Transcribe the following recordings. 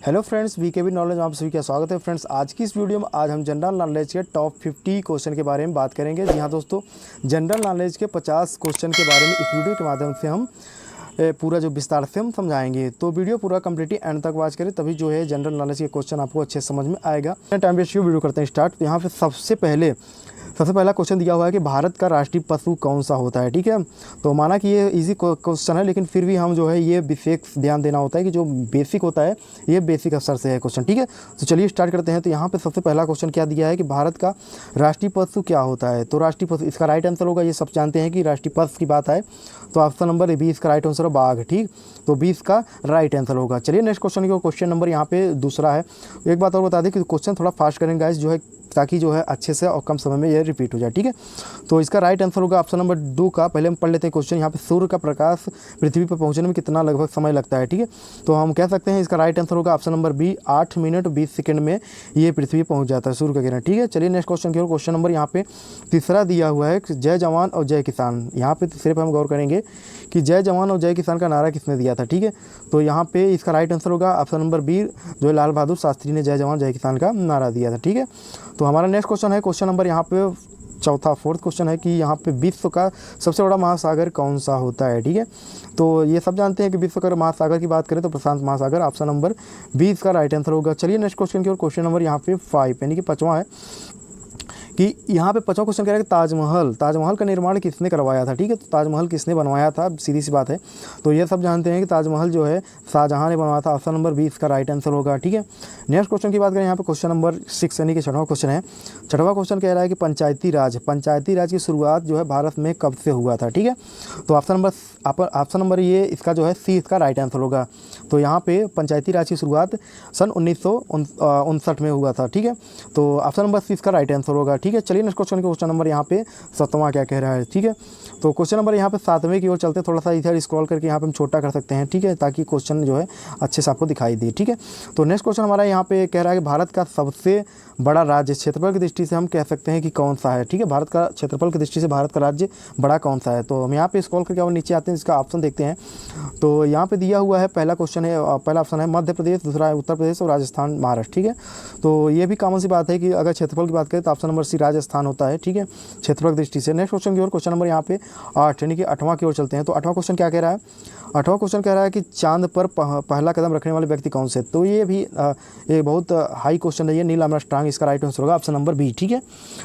Hello friends, VKB knowledge में आप सभी का स्वागत है। फ्रेंड्स, आज की इस वीडियो में आज हम जनरल नॉलेज के टॉप 50 क्वेश्चन के बारे में बात करेंगे। जी हाँ दोस्तों, जनरल नॉलेज के 50 क्वेश्चन के बारे में इस वीडियो के माध्यम से हम पूरा जो विस्तार से हम समझाएंगे। तो वीडियो पूरा कम्प्लीटली एंड तक वॉच करें, तभी जो है जनरल नॉलेज के क्वेश्चन आपको अच्छे समझ में आएगा। टाइम वेस्ट वीडियो करते हैं स्टार्ट। तो यहाँ पे सबसे पहला क्वेश्चन दिया हुआ है कि भारत का राष्ट्रीय पशु कौन सा होता है। ठीक है, तो माना कि ये इजी क्वेश्चन है, लेकिन फिर भी हम जो है ये विशेष ध्यान देना होता है कि जो बेसिक होता है ये बेसिक स्तर से है क्वेश्चन। ठीक है, तो चलिए स्टार्ट करते हैं। तो यहाँ पे सबसे पहला क्वेश्चन क्या दिया है कि भारत का राष्ट्रीय पशु क्या होता है। तो राष्ट्रीय पशु, इसका राइट आंसर होगा, ये सब जानते हैं कि राष्ट्रीय पशु की बात है, तो ऑप्शन नंबर 20 का राइट आंसर है बाघ। ठीक, तो 20 का राइट आंसर होगा। चलिए नेक्स्ट क्वेश्चन की, क्वेश्चन नंबर यहाँ पे दूसरा है। एक बात और बता दें कि क्वेश्चन थोड़ा फास्ट करेंगे गाइस, जो है ताकि जो है अच्छे से और कम समय में ये रिपीट हो जाए। ठीक है, तो इसका राइट आंसर होगा ऑप्शन नंबर 2 का। पहले हम पढ़ लेते हैं क्वेश्चन। यहाँ पे सूर्य का प्रकाश पृथ्वी पर पहुंचने में कितना लगभग समय लगता है। ठीक है, तो हम कह सकते हैं इसका राइट आंसर होगा option number B, 8 minute 20 second में ये पृथ्वी पहुंच जाता है, सूर्य का किरण। ठीक है, चलिए नेक्स्ट क्वेश्चन की ओर। क्वेश्चन नंबर यहाँ पे तीसरा दिया हुआ है, जय जवान और जय किसान। यहाँ पे सिर्फ हम गौर करेंगे कि जय जवान और जय किसान का नारा किसने दिया था। ठीक है, तो यहाँ पे इसका राइट आंसर होगा ऑप्शन नंबर बी, जो लाल बहादुर शास्त्री ने जय जवान जय किसान का नारा दिया था। ठीक है, तो हमारा नेक्स्ट क्वेश्चन है, क्वेश्चन नंबर यहाँ पे फोर्थ क्वेश्चन है कि यहाँ पे विश्व का सबसे बड़ा महासागर कौन सा होता है। ठीक है, तो ये सब जानते हैं कि विश्व का महासागर की बात करें तो प्रशांत महासागर, ऑप्शन नंबर 20 का राइट आंसर होगा। चलिए नेक्स्ट क्वेश्चन की ओर। क्वेश्चन नंबर यहाँ पे 5 यानी कि 5वां है कि यहाँ पे 5वां क्वेश्चन कह रहा है कि ताजमहल का निर्माण किसने करवाया था। ठीक है, तो ताजमहल किसने बनवाया था, सीधी सी बात है। तो ये सब जानते हैं कि ताजमहल जो है शाहजहां ने बनवाया था, ऑप्शन नंबर 20 का राइट आंसर होगा। ठीक है, नेक्स्ट क्वेश्चन की बात करें यहाँ पे क्वेश्चन नंबर 6 यानी कि 6वां क्वेश्चन है। 6वां क्वेश्चन कह रहा है कि पंचायती राज की शुरुआत जो है भारत में कब से हुआ था। ठीक है, तो ऑप्शन नंबर ये इसका जो है सी, इसका राइट आंसर होगा। तो यहाँ पे पंचायती राज की शुरुआत सन 1959 में हुआ था। ठीक है, तो ऑप्शन नंबर सी इसका राइट आंसर होगा। ठीक है, चलिए नेक्स्ट क्वेश्चन के क्वेश्चन नंबर यहाँ पे 7वां क्या कह रहा है। ठीक है, तो क्वेश्चन नंबर यहाँ पे 7वें की ओर चलते हैं। थोड़ा सा इधर स्क्रॉल करके यहाँ पे हम छोटा कर सकते हैं। ठीक है, ताकि क्वेश्चन जो है अच्छे से आपको दिखाई दे। ठीक है, तो नेक्स्ट क्वेश्चन हमारा यहाँ पे कह रहा है कि भारत का सबसे बड़ा राज्य क्षेत्रफल की दृष्टि से हम कह सकते हैं कि कौन सा है। ठीक है, भारत का क्षेत्रफल की दृष्टि से भारत का राज्य बड़ा कौन सा है। तो हम यहाँ पे स्क्रॉल करके और नीचे आते हैं, इसका ऑप्शन देखते हैं। तो यहाँ पे दिया हुआ है, पहला क्वेश्चन है, पहला ऑप्शन है मध्य प्रदेश, दूसरा है उत्तर प्रदेश और राजस्थान महाराष्ट्र। ठीक है, तो ये भी कॉमन सी बात है कि अगर क्षेत्रफल की बात करें तो ऑप्शन नंबर सी राजस्थान होता है। ठीक है, क्षेत्रफल की दृष्टि से। नेक्स्ट क्वेश्चन की ओर, क्वेश्चन नंबर यहाँ पे 8 यानी कि 8वां की ओर चलते हैं। तो 8वां क्वेश्चन क्या कह रहा है। 8वां क्वेश्चन कह रहा है कि चांद पर पहला कदम रखने वाले व्यक्ति कौन से। तो ये भी एक बहुत हाई क्वेश्चन है, ये नील आर्मस्ट्रांग, इसका राइट आंसर होगा ऑप्शन नंबर बी। ठीक है,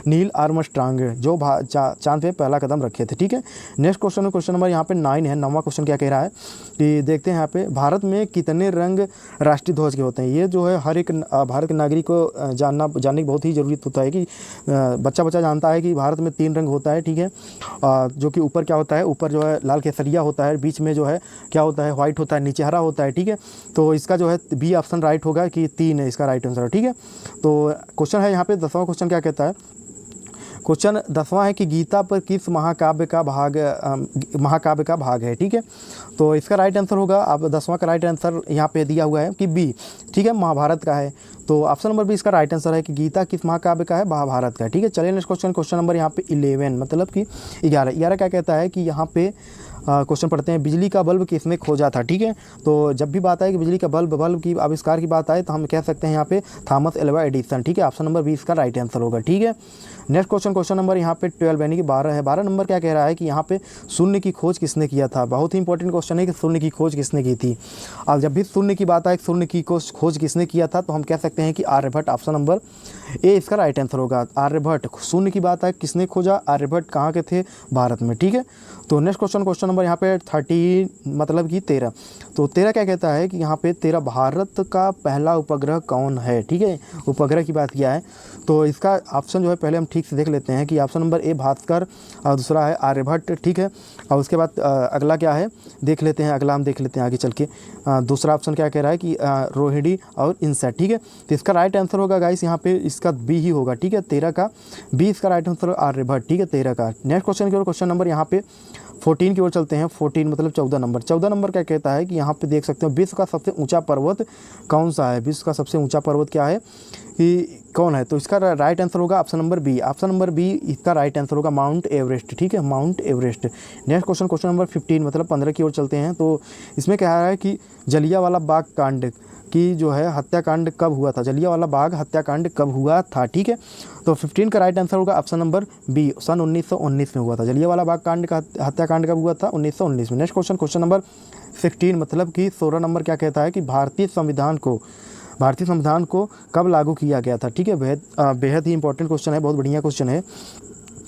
नील आर्मस्ट्रांग जो चांद पे पहला कदम रखे थे। ठीक है, नेक्स्ट क्वेश्चन नंबर यहाँ पे 9 है। 9वां क्वेश्चन क्या कह रहा है कि देखते हैं यहाँ पे, भारत में कितने रंग राष्ट्रीय ध्वज के होते हैं। ये जो है हर एक भारत के नागरिक को जानने की बहुत ही ज़रूरत होता है कि बच्चा जानता है कि भारत में 3 रंग होता है। ठीक है, जो कि ऊपर क्या होता है, ऊपर जो है लाल केसरिया होता है, बीच में जो है क्या होता है, व्हाइट होता है, नीचे हरा होता है। ठीक है, तो इसका जो है बी ऑप्शन राइट होगा कि 3 है इसका राइट आंसर। ठीक है, तो क्वेश्चन है यहाँ पे 10वां क्वेश्चन क्या कहता है। क्वेश्चन 10वां है कि गीता पर किस महाकाव्य का भाग है। ठीक है, तो इसका राइट आंसर होगा, अब 10वां का राइट आंसर यहाँ पे दिया हुआ है कि बी। ठीक है, महाभारत का है। तो ऑप्शन नंबर बी इसका राइट आंसर है कि गीता किस महाकाव्य का है, महाभारत का। ठीक है, चलिए नेक्स्ट क्वेश्चन नंबर यहाँ पे 11 मतलब कि 11 क्या कहता है कि यहाँ पे क्वेश्चन पढ़ते हैं, बिजली का बल्ब किसने खोजा था। ठीक है, तो जब भी बात आए कि बिजली का बल्ब की आविष्कार की बात आए तो हम कह सकते हैं यहाँ पे थॉमस एल्वा एडिसन। ठीक है, ऑप्शन नंबर 20 का राइट आंसर होगा। ठीक है, नेक्स्ट क्वेश्चन नंबर यहाँ पे 12 यानी कि 12 है। 12 नंबर क्या कह रहा है कि यहाँ पे शून्य की खोज किसने किया था। बहुत ही इंपॉर्टेंट क्वेश्चन है कि शून्य की खोज किसने की थी। अब जब भी शून्य की बात आए, शून्य की खोज किसने किया था, तो हम कह सकते हैं कि आर्यभट्ट, ऑप्शन नंबर ए इसका राइट आंसर होगा। आर्यभट्ट, शून्य की बात आए किसने खोजा, आर्यभट्ट कहाँ के थे, भारत में। ठीक है, तो नेक्स्ट क्वेश्चन नंबर यहाँ पे 13 मतलब कि 13। तो 13 क्या कहता है कि यहाँ पे 13 भारत का पहला उपग्रह कौन है। ठीक है, उपग्रह की बात किया है, तो इसका ऑप्शन जो है पहले हम ठीक से देख लेते हैं कि ऑप्शन नंबर ए भास्कर और दूसरा है आर्यभट्ट। ठीक है, और उसके बाद अगला क्या है देख लेते हैं, अगला हम देख लेते हैं आगे चल के। दूसरा ऑप्शन क्या कह रहा है कि रोहिणी और इनसेट। ठीक है, तो इसका राइट आंसर होगा गाइस यहाँ पे इसका बी ही होगा। ठीक है, 13 का बी इसका राइट आंसर आर्यभट्ट। ठीक है, 13 का। नेक्स्ट क्वेश्चन की ओर, क्वेश्चन नंबर यहाँ पे 14 की ओर चलते हैं। 14 मतलब 14 नंबर क्या कहता है कि यहाँ पे देख सकते हो, विश्व का सबसे ऊंचा पर्वत कौन सा है। विश्व का सबसे ऊंचा पर्वत क्या है कि कौन है, तो इसका राइट आंसर होगा option number B. Option number B इसका राइट आंसर होगा माउंट एवरेस्ट। ठीक है, Mount Everest. Next question number 15 मतलब 15 की ओर चलते हैं। तो इसमें कह रहा है कि जलियांवाला बाग कांड कि जो है हत्याकांड कब हुआ था, जलियांवाला बाग हत्याकांड कब हुआ था, ठीक है। तो 15 का राइट आंसर होगा ऑप्शन नंबर बी, सन 1919 में हुआ था। जलियांवाला बाग कांड का हत्याकांड कब हुआ था, 1919 में। नेक्स्ट क्वेश्चन, क्वेश्चन नंबर 16 मतलब कि 16 नंबर क्या कहता है कि भारतीय संविधान को कब लागू किया गया था, ठीक है। बेहद ही इंपॉर्टेंट क्वेश्चन है, बहुत बढ़िया क्वेश्चन है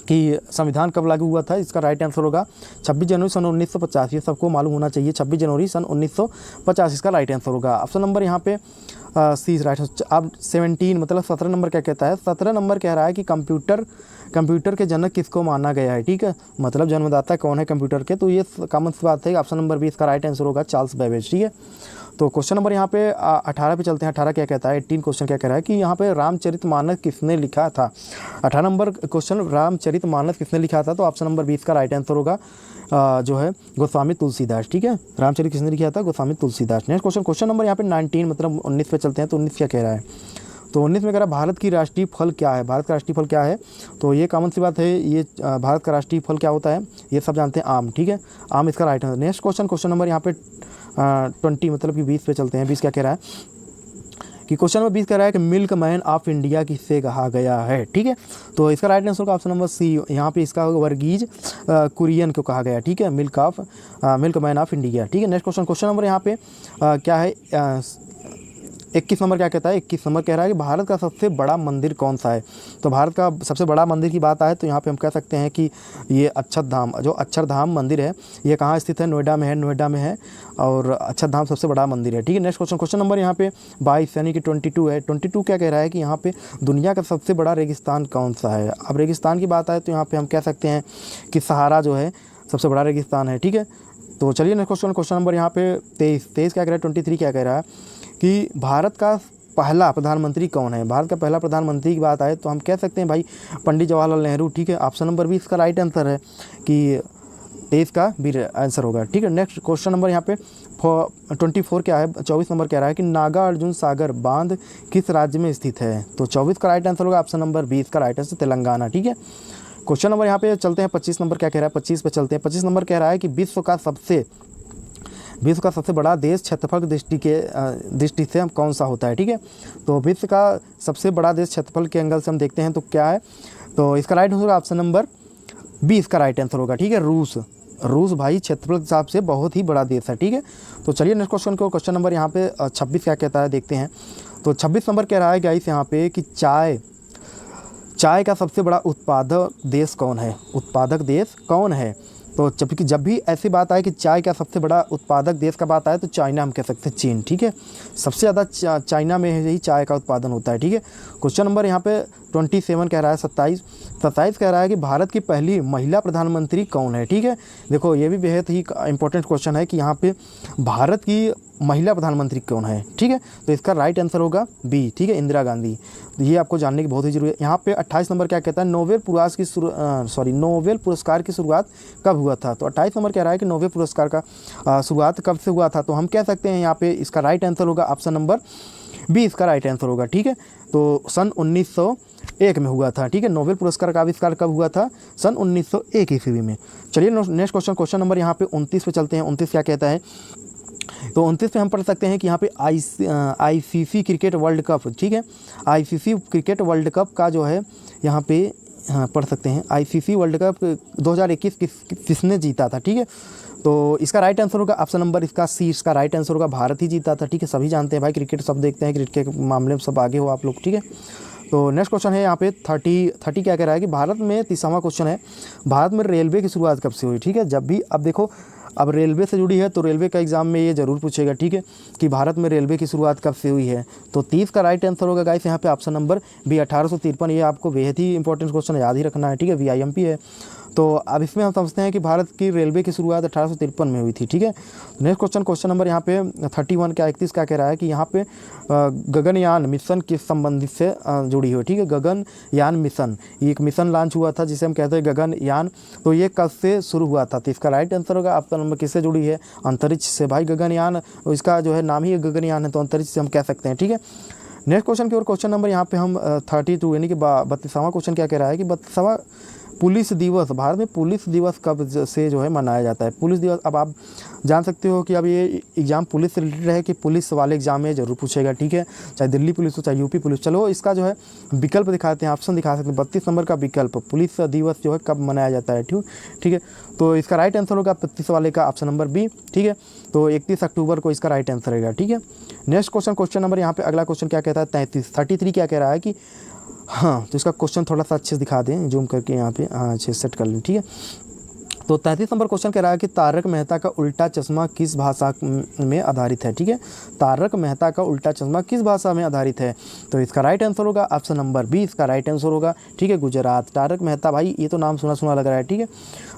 कि संविधान कब लागू हुआ था। इसका राइट आंसर होगा 26 जनवरी सन 1950। ये सबको मालूम होना चाहिए, 26 जनवरी सन 1950 इसका राइट आंसर होगा। ऑप्शन नंबर यहाँ पे सी राइट। अब 17 मतलब 17 नंबर क्या कहता है, 17 नंबर कह रहा है कि कंप्यूटर के जनक किसको माना गया है, ठीक है। मतलब जन्मदाता कौन है कंप्यूटर के, तो ये कॉमन सी बात है। ऑप्शन नंबर बी इसका राइट आंसर होगा चार्ल्स बेबेज, ठीक है। तो क्वेश्चन नंबर यहाँ पे 18 पे चलते हैं। 18 क्या कहता है, 18 क्वेश्चन क्या कह रहा है कि यहाँ पे रामचरितमानस किसने लिखा था। 18 नंबर क्वेश्चन रामचरितमानस किसने लिखा था, तो ऑप्शन नंबर 20 का राइट आंसर होगा जो है गोस्वामी तुलसीदास, ठीक है। रामचरित किसने लिखा था, Goswami Tulsidas. Next question, question number यहाँ पे 19 मतलब 19 पे चलते हैं। तो 19 क्या कह रहा है, तो 19 में कह रहा है भारत की राष्ट्रीय फल क्या है। भारत का राष्ट्रीय फल क्या है, तो ये कॉमन सी बात है, ये भारत का राष्ट्रीय फल क्या होता है, ये सब जानते हैं, आम, ठीक है। आम इसका right answer. Next question, question number यहाँ पे 20 मतलब कि 20 पे चलते हैं। 20 क्या कह रहा है कि क्वेश्चन नंबर 20 कह रहा है कि मिल्क मैन ऑफ इंडिया किससे कहा गया है, ठीक है। तो इसका राइट आंसर का ऑप्शन नंबर सी, यहाँ पे इसका वर्गीज कुरियन को कहा गया, ठीक है, मिल्क मैन ऑफ इंडिया, ठीक है। नेक्स्ट क्वेश्चन, क्वेश्चन नंबर यहाँ पे क्या है 21 नंबर क्या कहता है, 21 नंबर कह रहा है कि भारत का सबसे बड़ा मंदिर कौन सा है। तो भारत का सबसे बड़ा मंदिर की बात आए तो यहाँ पे हम कह सकते हैं कि ये अक्षरधाम, जो अक्षरधाम मंदिर है ये कहाँ स्थित है, नोएडा में है और अक्षरधाम सबसे बड़ा मंदिर है, ठीक है। नेक्स्ट क्वेश्चन, क्वेश्चन नंबर यहाँ पे 22 यानी कि 22 है। 22 क्या कह रहा है कि यहाँ पे दुनिया का सबसे बड़ा रेगिस्तान कौन सा है। अब रेगिस्तान की बात आए तो यहाँ पे हम कह सकते हैं कि सहारा जो है सबसे बड़ा रेगिस्तान है, ठीक है। तो चलिए नेक्स्ट क्वेश्चन, क्वेश्चन नंबर यहाँ पे 23 क्या कह रहा है, 23 क्या कह रहा है कि भारत का पहला प्रधानमंत्री कौन है। भारत का पहला प्रधानमंत्री की बात आए तो हम कह सकते हैं भाई पंडित जवाहरलाल नेहरू, ठीक है। ऑप्शन नंबर 20 इसका राइट आंसर है कि 23 का भी आंसर होगा, ठीक है। नेक्स्ट क्वेश्चन नंबर यहाँ पे 24 क्या है, 24 नंबर कह रहा है कि नागा अर्जुन सागर बांध किस राज्य में स्थित है। तो 24 का राइट आंसर होगा ऑप्शन नंबर 20 का राइट आंसर तेलंगाना, ठीक है। क्वेश्चन नंबर यहाँ पे चलते हैं 25 नंबर क्या कह रहा है, 25 पे चलते हैं। 25 नंबर कह रहा है कि विश्व का सबसे बड़ा देश क्षेत्रफल की दृष्टि से हम कौन सा होता है, ठीक है। तो विश्व का सबसे बड़ा देश क्षेत्रफल के एंगल से हम देखते हैं तो क्या है, तो इसका राइट होगा ऑप्शन नंबर 20 का राइट आंसर होगा, ठीक है। रूस भाई क्षेत्रफल के हिसाब से बहुत ही बड़ा देश है, ठीक है। तो चलिए नेक्स्ट क्वेश्चन को, क्वेश्चन नंबर यहाँ पे 26 क्या कहता है देखते हैं। तो 26 नंबर कह रहा है गाइस यहाँ पे कि चाय का सबसे बड़ा उत्पादक देश कौन है। तो जब भी ऐसी बात आए कि चाय का सबसे बड़ा उत्पादक देश का बात आए तो चाइना हम कह सकते हैं, चीन, ठीक है। सबसे ज़्यादा चाइना में ही चाय का उत्पादन होता है, ठीक है। क्वेश्चन नंबर यहाँ पे 27 कह रहा है, 27 कह रहा है कि भारत की पहली महिला प्रधानमंत्री कौन है, ठीक है। देखो ये भी बेहद ही इंपॉर्टेंट क्वेश्चन है कि यहाँ पे भारत की महिला प्रधानमंत्री कौन है, ठीक है। तो इसका राइट आंसर होगा बी, ठीक है, इंदिरा गांधी। तो ये आपको जानने की बहुत ही जरूरी है। यहाँ पे 28 नंबर क्या कहता है, नोबेल पुरस्कार की शुरुआत कब हुआ था। तो 28 नंबर कह रहा है कि नोबेल पुरस्कार का शुरुआत कब से हुआ था। तो हम कह सकते हैं यहाँ पे इसका राइट आंसर होगा ऑप्शन नंबर बी, इसका राइट आंसर होगा, ठीक है। तो सन 1901 में हुआ था, ठीक है। नोबेल पुरस्कार का आविष्कार कब हुआ था, सन 1901 ईस्वी में। चलिए नेक्स्ट क्वेश्चन, क्वेश्चन नंबर यहाँ पे 29 पे चलते हैं। 29 क्या कहता है, तो 29 पे हम पढ़ सकते हैं कि यहाँ पे ICC क्रिकेट वर्ल्ड कप, ठीक है। ICC क्रिकेट वर्ल्ड कप का जो है यहाँ पे पढ़ सकते हैं ICC वर्ल्ड कप 2021 किसने जीता था, ठीक है। तो इसका राइट आंसर होगा ऑप्शन नंबर इसका सी, इसका राइट आंसर होगा भारत ही जीता था, ठीक है। सभी जानते हैं भाई क्रिकेट, सब देखते हैं क्रिकेट के मामले में सब आगे हो आप लोग, ठीक है। तो नेक्स्ट क्वेश्चन है यहाँ पे 30 क्या कह रहा है कि भारत में 30वां क्वेश्चन है, भारत में रेलवे की शुरुआत कब से हुई, ठीक है। जब भी अब देखो अब रेलवे से जुड़ी है तो रेलवे का एग्जाम में ये जरूर पूछेगा, ठीक है, कि भारत में रेलवे की शुरुआत कब से हुई है। तो 30 का राइट आंसर होगा गाइस यहाँ पे ऑप्शन नंबर बी 1853। ये आपको बेहद ही इंपॉर्टेंट क्वेश्चन याद ही रखना है, ठीक है, VIMP है। तो अब इसमें हम समझते हैं कि भारत की रेलवे की शुरुआत 1853 में हुई थी, ठीक है। नेक्स्ट क्वेश्चन, क्वेश्चन नंबर यहाँ पे 31 क्या 31 क्या कह रहा है कि यहाँ पे गगनयान मिशन किस संबंधित से जुड़ी हुई, ठीक है। गगनयान मिशन, ये एक मिशन लॉन्च हुआ था जिसे हम कहते हैं गगनयान। तो ये कब से शुरू हुआ था, तो इसका राइट आंसर होगा ऑप्शन नंबर किससे जुड़ी है, अंतरिक्ष से भाई। गगनयान इसका जो है नाम ही गगनयान है, तो अंतरिक्ष से हम कह सकते हैं, ठीक है। नेक्स्ट क्वेश्चन की ओर, क्वेश्चन नंबर यहाँ पे हम 32 यानी कि 32वां क्वेश्चन क्या कह रहा है कि पुलिस दिवस, भारत में पुलिस दिवस कब से जो है मनाया जाता है? पुलिस दिवस, अब आप जान सकते हो कि अब ये एग्ज़ाम पुलिस से रिलेटेड है कि पुलिस वाले एग्जाम में ज़रूर पूछेगा, ठीक है, चाहे दिल्ली पुलिस हो चाहे यूपी पुलिस। चलो इसका जो है विकल्प दिखाते हैं, ऑप्शन दिखा सकते हैं। 32 नंबर का विकल्प, पुलिस दिवस जो है कब मनाया जाता है, ठीक है। तो इसका राइट आंसर होगा 35 वाले का ऑप्शन नंबर बी, ठीक है। तो 31 अक्टूबर को इसका राइट आंसर रहेगा, ठीक है। नेक्स्ट क्वेश्चन नंबर यहाँ पे अगला क्वेश्चन क्या कहता है? 33 क्या कह रहा है कि हाँ, तो इसका क्वेश्चन थोड़ा सा अच्छे से दिखा दें, जूम करके यहाँ पे, हाँ अच्छे सेट कर लें, ठीक है। तो 33 नंबर क्वेश्चन कह रहा है कि तारक मेहता का उल्टा चश्मा किस भाषा में आधारित है, ठीक है। तारक मेहता का उल्टा चश्मा किस भाषा में आधारित है? तो इसका राइट आंसर होगा ऑप्शन नंबर बी, इसका राइट आंसर होगा, ठीक है, गुजरात। तारक मेहता, भाई ये तो नाम सुना सुना लग रहा है, ठीक है।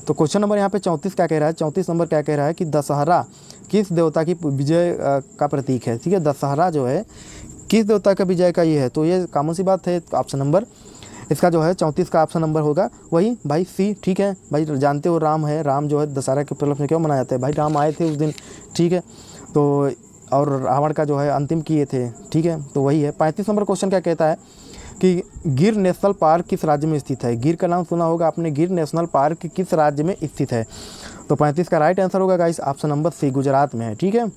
तो क्वेश्चन नंबर यहाँ पे 34 क्या कह रहा है? 34 नंबर क्या कह रहा है कि दशहरा किस देवता की विजय का प्रतीक है, ठीक है। दशहरा जो है किस देवता का विजय का ये है? तो ये कॉमन सी बात है, ऑप्शन नंबर इसका जो है 34 का ऑप्शन नंबर होगा वही भाई सी, ठीक है। भाई जानते हो राम है, राम जो है दशहरा के उपलक्ष्य में क्यों मनाया जाता है? भाई राम आए थे उस दिन, ठीक है। तो और रावण का जो है अंतिम किए थे, ठीक है, तो वही है। 35 नंबर क्वेश्चन क्या कहता है कि गिर नेशनल पार्क किस राज्य में स्थित है? गिर का नाम सुना होगा आपने, गिर नेशनल पार्क किस राज्य में स्थित है? तो 35 का राइट आंसर होगा guys option number C, Gujarat में है, ठीक है।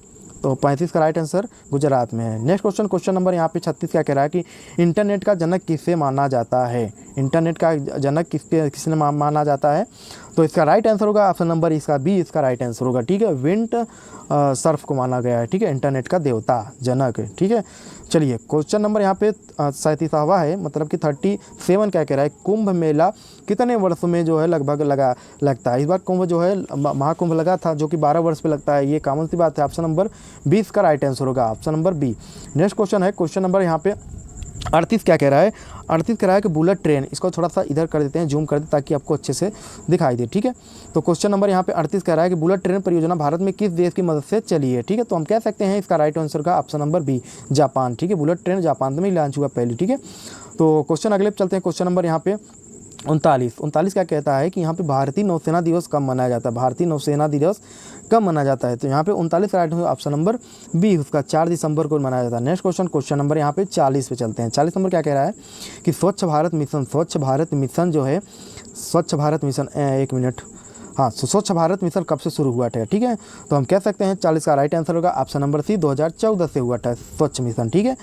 तो 35 का राइट आंसर गुजरात में है। नेक्स्ट क्वेश्चन नंबर यहाँ पे 36 क्या कह रहा है कि इंटरनेट का जनक किसे माना जाता है? इंटरनेट का जनक किसने माना जाता है? तो इसका राइट आंसर होगा ऑप्शन नंबर इसका बी, इसका राइट आंसर होगा, ठीक है। विंट सर्फ को माना गया है, ठीक है, इंटरनेट का देवता जनक, ठीक है। चलिए क्वेश्चन नंबर यहाँ पे 37वां है, मतलब कि 37 क्या कह रहा है? कुंभ मेला कितने वर्ष में जो है लगभग लगता है? इस बार कुंभ जो है महाकुंभ लगा था जो कि 12 वर्ष पे लगता है, ये कॉमन सी बात है। ऑप्शन नंबर 20 का राइट आंसर होगा, option number B. Next question है क्वेश्चन नंबर यहाँ पे 38 क्या कह रहा है? 38 कह रहा है कि बुलेट ट्रेन, इसको थोड़ा सा इधर कर देते हैं, जूम कर दें ताकि आपको अच्छे से दिखाई दे, ठीक है। तो क्वेश्चन नंबर यहाँ पे 38 कह रहा है कि बुलेट ट्रेन परियोजना भारत में किस देश की मदद से चली है, ठीक है। तो हम कह सकते हैं इसका राइट आंसर का ऑप्शन नंबर बी, जापान, ठीक है। बुलेट ट्रेन जापान में लॉन्च हुआ पहले, ठीक है। तो क्वेश्चन अगले चलते हैं, क्वेश्चन नंबर यहाँ पे 39 क्या कहता है कि यहाँ पे भारतीय नौसेना दिवस कब मनाया जाता है? भारतीय नौसेना दिवस कब मनाया जाता है? तो यहाँ पे 39 राइट है ऑप्शन नंबर बी, उसका 4 दिसंबर को मनाया जाता है। नेक्स्ट क्वेश्चन नंबर यहाँ पे 40 पे चलते हैं। 40 नंबर क्या कह रहा है कि स्वच्छ भारत मिशन जो है, स्वच्छ भारत मिशन, एक मिनट, हाँ, स्वच्छ भारत मिशन कब से शुरू हुआ था, ठीक है। तो हम कह सकते हैं 40 का राइट आंसर होगा ऑप्शन नंबर सी, 2014 से हुआ था स्वच्छ मिशन, ठीक है।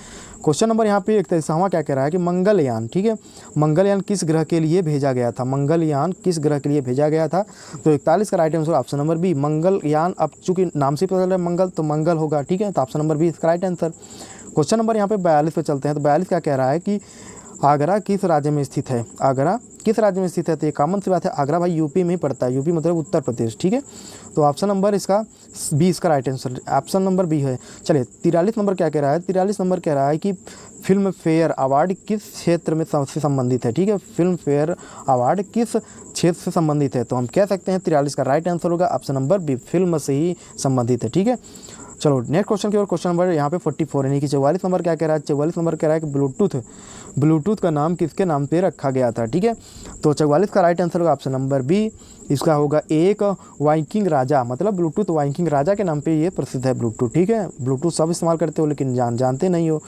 क्वेश्चन नंबर यहाँ पे 41वां क्या कह रहा है कि मंगलयान, ठीक है, मंगलयान किस ग्रह के लिए भेजा गया था? मंगलयान किस ग्रह के लिए भेजा गया था? तो 41 का right answer option number B, Mangalyaan. अब चूंकि नाम से पता चल रहा है मंगल, तो मंगल होगा, ठीक है। तो ऑप्शन नंबर बी इसका राइट आंसर। क्वेश्चन नंबर यहाँ पे 42 पे चलते हैं। तो 42 क्या कह रहा है कि आगरा किस राज्य में स्थित है? आगरा किस राज्य में स्थित है? तो ये कॉमन सी बात है, आगरा भाई यूपी में ही पड़ता है, यूपी मतलब उत्तर प्रदेश, ठीक है। तो ऑप्शन नंबर इसका बी, इसका right answer option number B है। चलिए 43 नंबर क्या कह रहा है? 43 नंबर कह रहा है कि फिल्म फेयर अवार्ड किस क्षेत्र में से संबंधित है, ठीक है। फिल्म फेयर अवार्ड किस क्षेत्र से संबंधित है? तो हम कह सकते हैं 43 का राइट आंसर होगा ऑप्शन नंबर बी, फिल्म से ही संबंधित है, ठीक है। चलो नेक्स्ट क्वेश्चन की ओर, क्वेश्चन नंबर यहाँ पे 44 यानी कि 44 नंबर क्या कह रहा है? 44 नंबर कह रहा है कि ब्लूटूथ का नाम किसके नाम पे रखा गया था, ठीक है। तो 44 का राइट आंसर होगा ऑप्शन नंबर बी, इसका होगा एक वाइकिंग राजा, मतलब ब्लूटूथ वाइकिंग राजा के नाम पे ये प्रसिद्ध है ब्लूटूथ, ठीक है। ब्लूटूथ सब इस्तेमाल करते हो लेकिन जानते नहीं हो।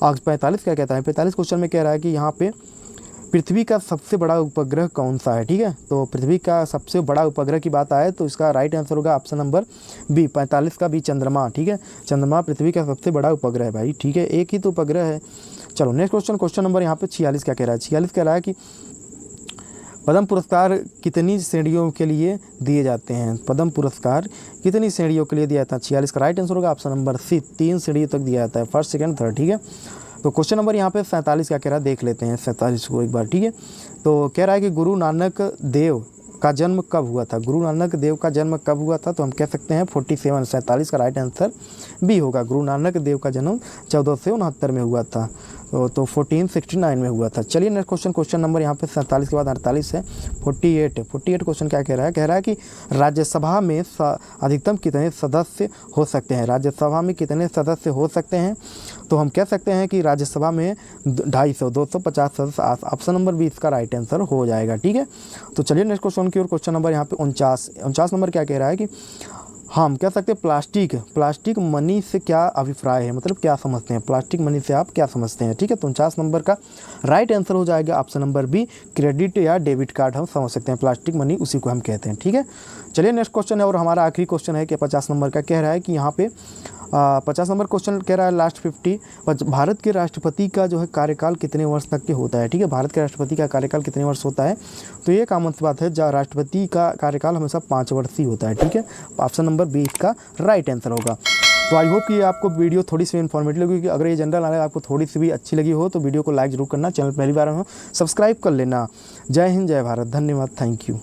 आज 45 क्या कहता है? 45 क्वेश्चन में कह रहा है कि यहाँ पे पृथ्वी का सबसे बड़ा उपग्रह कौन सा है, ठीक है। तो पृथ्वी का सबसे बड़ा उपग्रह की बात आए तो इसका राइट आंसर होगा ऑप्शन नंबर बी, 45 का बी, चंद्रमा, ठीक है। चंद्रमा पृथ्वी का सबसे बड़ा उपग्रह है भाई, ठीक है, एक ही तो उपग्रह है। चलो नेक्स्ट क्वेश्चन नंबर यहाँ पे 46 क्या कह रहा है? 46 कह रहा है कि पद्म पुरस्कार कितनी श्रेणियों के लिए दिए जाते हैं? पद्म पुरस्कार कितनी श्रेणियों के लिए दिया जाता है? 46 का राइट आंसर होगा ऑप्शन नंबर सी, 3 श्रेणियों तक दिया जाता है, फर्स्ट, सेकंड, थर्ड, ठीक है। तो क्वेश्चन नंबर यहाँ पे 47 क्या कह रहा है? देख लेते हैं 47 को एक बार, ठीक है। तो कह रहा है कि गुरु नानक देव का जन्म कब हुआ था? गुरु नानक देव का जन्म कब हुआ था? तो हम कह सकते हैं 47 का राइट आंसर बी होगा। गुरु नानक देव का जन्म 1469 में हुआ था, तो 1469 में हुआ था। चलिए नेक्स्ट क्वेश्चन नंबर यहाँ पे 47 के बाद 48 है, 48 क्वेश्चन क्या कह रहा है? कह रहा है कि राज्यसभा में अधिकतम कितने सदस्य हो सकते हैं? राज्यसभा में कितने सदस्य हो सकते हैं? तो हम कह सकते हैं कि राज्यसभा में 250 सदस्य, ऑप्शन नंबर बी इसका राइट आंसर हो जाएगा, ठीक है। तो चलिए नेक्स्ट क्वेश्चन की ओर, क्वेश्चन नंबर यहाँ पे 49 नंबर क्या कह रहा है कि हाँ, हम कह सकते हैं प्लास्टिक मनी से क्या अभिप्राय है, मतलब क्या समझते हैं, प्लास्टिक मनी से आप क्या समझते हैं। ठीक है, तो 49 नंबर का राइट आंसर हो जाएगा ऑप्शन नंबर बी, क्रेडिट या डेबिट कार्ड हम समझ सकते हैं। प्लास्टिक मनी उसी को हम कहते हैं। ठीक है, चलिए नेक्स्ट क्वेश्चन है और हमारा आखिरी क्वेश्चन है कि 50 नंबर का कह रहा है कि यहाँ पे 50 नंबर क्वेश्चन कह रहा है लास्ट 50, भारत के राष्ट्रपति का जो है कार्यकाल कितने वर्ष तक के होता है। ठीक है, भारत के राष्ट्रपति का कार्यकाल कितने वर्ष होता है, तो ये कॉमन सी बात है, जहाँ राष्ट्रपति का कार्यकाल हमेशा 5 वर्ष ही होता है। ठीक है, ऑप्शन नंबर बी इसका राइट आंसर होगा। तो आई होप कि ये आपको वीडियो थोड़ी सी इन्फॉर्मेटिव लगी, अगर ये जनरल नॉलेज आपको थोड़ी सी भी अच्छी लगी हो तो वीडियो को लाइक जरूर करना, चैनल पहली बार हो सब्सक्राइब कर लेना। जय हिंद, जय भारत, धन्यवाद, थैंक यू।